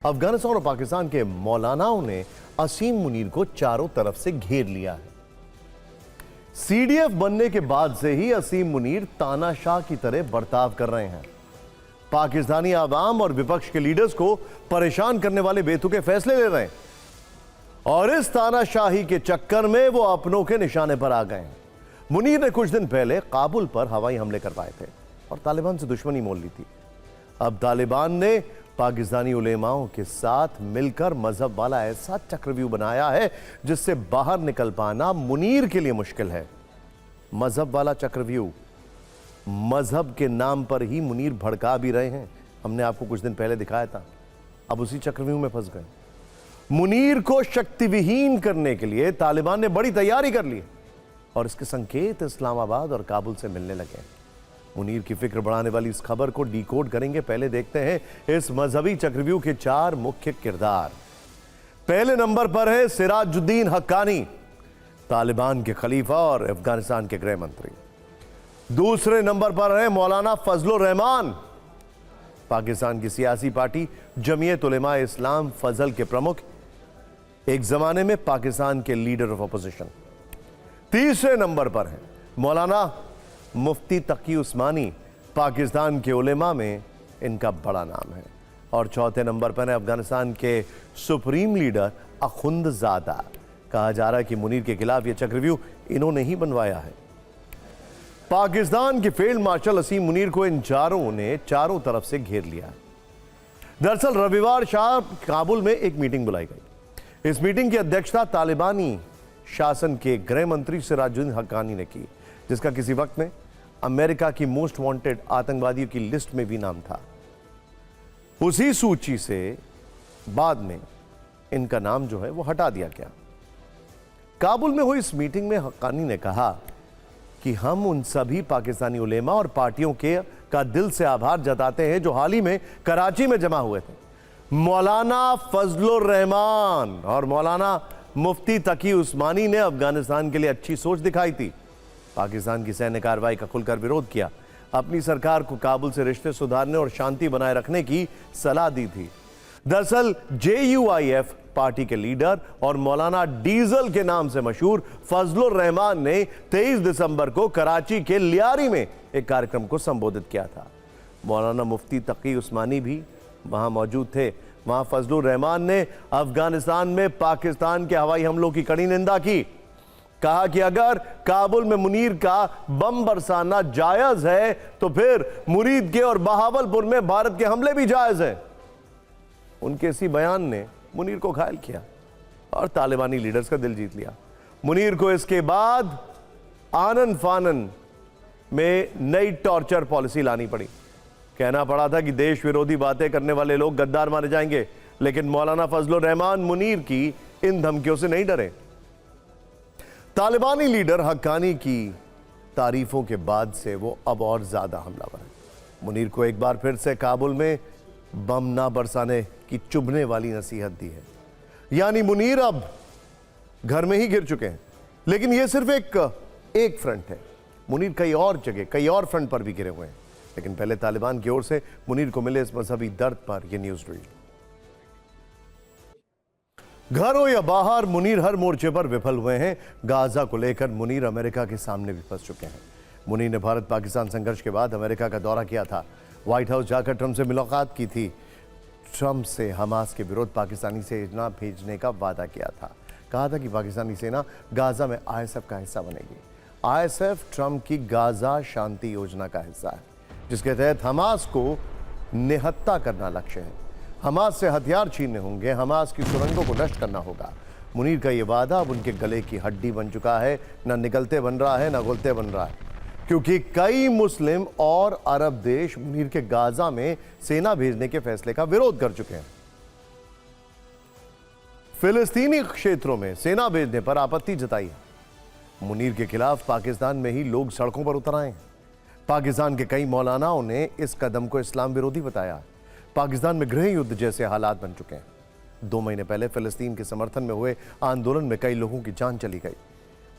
अफगानिस्तान और पाकिस्तान के मौलानाओं ने असीम मुनीर को चारों तरफ से घेर लिया है। सीडीएफ बनने के बाद से ही असीम मुनीर तानाशाह की तरह बर्ताव कर रहे हैं। पाकिस्तानी आवाम और विपक्ष के लीडर्स को परेशान करने वाले बेतुके फैसले ले रहे हैं और इस तानाशाही के चक्कर में वो अपनों के निशाने पर आ गए हैं। मुनीर ने कुछ दिन पहले काबुल पर हवाई हमले करवाए थे और तालिबान से दुश्मनी मोल ली थी। अब तालिबान ने पाकिस्तानी उलेमाओं के साथ मिलकर मजहब वाला ऐसा चक्रव्यूह बनाया है जिससे बाहर निकल पाना मुनीर के लिए मुश्किल है। मजहब वाला चक्रव्यूह, मजहब के नाम पर ही मुनीर भड़का भी रहे हैं। हमने आपको कुछ दिन पहले दिखाया था। अब उसी चक्रव्यूह में फंस गए। मुनीर को शक्तिविहीन करने के लिए तालिबान ने बड़ी तैयारी कर ली और इसके संकेत इस्लामाबाद और काबुल से मिलने लगे। मुनीर की फिक्र बढ़ाने वाली इस खबर को डिकोड करेंगे। पहले देखते हैं इस मजहबी चक्रव्यूह के चार मुख्य किरदार। पहले नंबर पर है सिराजुद्दीन हक्कानी, तालिबान के खलीफा और अफगानिस्तान के गृह मंत्री। दूसरे नंबर पर है मौलाना फजलुर रहमान, पाकिस्तान की सियासी पार्टी जमीयत उलेमा इस्लाम फजल के प्रमुख, एक जमाने में पाकिस्तान के लीडर ऑफ अपोजिशन। तीसरे नंबर पर है मौलाना मुफ्ती तकी उस्मानी, पाकिस्तान के उलेमा में इनका बड़ा नाम है। और चौथे नंबर पर है अफगानिस्तान के सुप्रीम लीडर अखुंदजादा। कहा जा रहा है कि मुनीर के खिलाफ यह चक्रव्यूह इन्होंने ही बनवाया है। पाकिस्तान के फील्ड मार्शल असीम मुनीर को इन चारों ने चारों तरफ से घेर लिया। दरअसल रविवार शाम काबुल में एक मीटिंग बुलाई गई। इस मीटिंग की अध्यक्षता तालिबानी शासन के गृह मंत्री सिराजुद्दीन हक्कानी ने की, जिसका किसी वक्त में अमेरिका की मोस्ट वांटेड आतंकवादियों की लिस्ट में भी नाम था। उसी सूची से बाद में इनका नाम जो है वो हटा दिया गया। काबुल में हुई इस मीटिंग में हक्कानी ने कहा कि हम उन सभी पाकिस्तानी उलेमा और पार्टियों का दिल से आभार जताते हैं जो हाल ही में कराची में जमा हुए थे। मौलाना फजलुर रहमान और मौलाना मुफ्ती तकी उस्मानी ने अफगानिस्तान के लिए अच्छी सोच दिखाई थी, पाकिस्तान की सैन्य कार्रवाई का खुलकर विरोध किया, अपनी सरकार को काबुल से रिश्ते सुधारने और शांति बनाए रखने की सलाह दी थी। दरअसल JUIF पार्टी के लीडर और मौलाना डीजल के नाम से मशहूर फजलुर रहमान ने 23 दिसंबर को कराची के लियारी में एक कार्यक्रम को संबोधित किया था। मौलाना मुफ्ती तकी उस्मानी भी वहां मौजूद थे। वहां फजलुर रहमान ने अफगानिस्तान में पाकिस्तान के हवाई हमलों की कड़ी निंदा की। कहा कि अगर काबुल में मुनीर का बम बरसाना जायज है तो फिर मुरीद के और बहावलपुर में भारत के हमले भी जायज हैं। उनके इसी बयान ने मुनीर को घायल किया और तालिबानी लीडर्स का दिल जीत लिया। मुनीर को इसके बाद आनन फानन में नई टॉर्चर पॉलिसी लानी पड़ी। कहना पड़ा था कि देश विरोधी बातें करने वाले लोग गद्दार माने जाएंगे, लेकिन मौलाना फजलुर रहमान मुनीर की इन धमकियों से नहीं डरे। तालिबानी लीडर हक्कानी की तारीफों के बाद से वो अब और ज्यादा हमलावर है। मुनीर को एक बार फिर से काबुल में बम ना बरसाने की चुभने वाली नसीहत दी है। यानी मुनीर अब घर में ही गिर चुके हैं, लेकिन ये सिर्फ एक फ्रंट है। मुनीर कई और जगह कई और फ्रंट पर भी गिरे हुए हैं। लेकिन पहले तालिबान की ओर से मुनीर को मिले इस मजहबी दर्द पर यह न्यूज रही। घर हो या बाहर, मुनीर हर मोर्चे पर विफल हुए हैं। गाजा को लेकर मुनीर अमेरिका के सामने भी फंस चुके हैं। मुनीर ने भारत पाकिस्तान संघर्ष के बाद अमेरिका का दौरा किया था। व्हाइट हाउस जाकर ट्रंप से मुलाकात की थी। ट्रंप से हमास के विरोध पाकिस्तानी सेना भेजने का वादा किया था। कहा था कि पाकिस्तानी सेना गाजा में ISF का हिस्सा बनेगी। ISF ट्रंप की गाजा शांति योजना का हिस्सा है, जिसके तहत हमास को निहत्ता करना लक्ष्य है। हमास से हथियार छीनने होंगे, हमास की सुरंगों को नष्ट करना होगा। मुनीर का यह वादा अब उनके गले की हड्डी बन चुका है। न निगलते बन रहा है, न घुलते बन रहा है, क्योंकि कई मुस्लिम और अरब देश मुनीर के गाजा में सेना भेजने के फैसले का विरोध कर चुके हैं। फिलिस्तीनी क्षेत्रों में सेना भेजने पर आपत्ति जताई है। मुनीर के खिलाफ पाकिस्तान में ही लोग सड़कों पर उतर आए हैं। पाकिस्तान के कई मौलानाओं ने इस कदम को इस्लाम विरोधी बताया। पाकिस्तान में गृह युद्ध जैसे हालात बन चुके हैं। 2 महीने पहले फिलिस्तीन के समर्थन में हुए आंदोलन में कई लोगों की जान चली गई।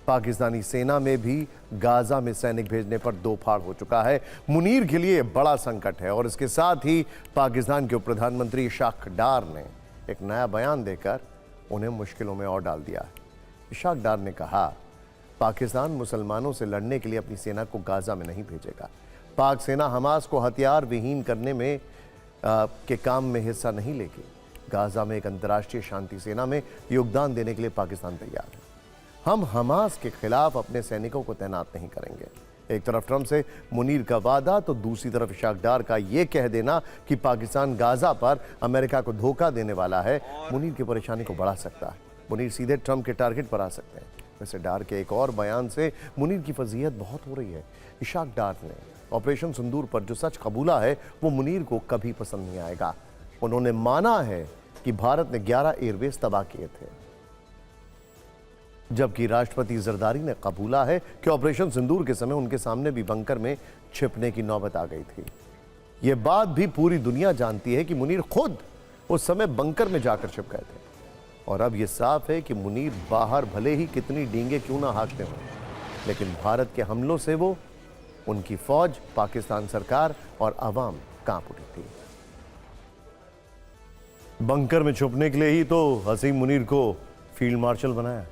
पाकिस्तानी सेना में भी गाजा में सैनिक भेजने पर दो फाड़ हो चुका है। मुनीर के लिए बड़ा संकट है और इसके साथ ही पाकिस्तान के उप प्रधानमंत्री इशाक डार ने एक नया बयान देकर उन्हें मुश्किलों में और डाल दिया है। इशाक डार ने कहा, पाकिस्तान मुसलमानों से लड़ने के लिए अपनी सेना को गाजा में नहीं भेजेगा। पाक सेना हमास को हथियार विहीन करने में के काम में हिस्सा नहीं लेगी। गाजा में एक अंतर्राष्ट्रीय शांति सेना में योगदान देने के लिए पाकिस्तान तैयार है। हम हमास के खिलाफ अपने सैनिकों को तैनात नहीं करेंगे। एक तरफ ट्रंप से मुनीर का वादा तो दूसरी तरफ इशाक डार का यह कह देना कि पाकिस्तान गाजा पर अमेरिका को धोखा देने वाला है, मुनीर की परेशानी को बढ़ा सकता है। मुनीर सीधे ट्रंप के टारगेट पर आ सकते हैं। वैसे डार के एक और बयान से मुनीर की फजीहत बहुत हो रही है। इशाक डार ने ऑपरेशन सिंदूर पर जो सच कबूला है वो मुनीर को कभी पसंद नहीं आएगा। उन्होंने माना है कि भारत ने 11 एयरबेस तबाह किए थे, जबकि राष्ट्रपति जरदारी ने कबूला है कि ऑपरेशन सिंदूर के समय उनके सामने भी बंकर में छिपने की नौबत आ गई थी। यह बात भी पूरी दुनिया जानती है कि मुनीर खुद उस समय बंकर में जाकर छिप गए थे। और अब यह साफ है कि मुनीर बाहर भले ही कितनी डींगे क्यों ना हाँकते हों, लेकिन भारत के हमलों से वो, उनकी फौज, पाकिस्तान सरकार और अवाम कांप उठी थी। बंकर में छुपने के लिए ही तो हसीम मुनीर को फील्ड मार्शल बनाया।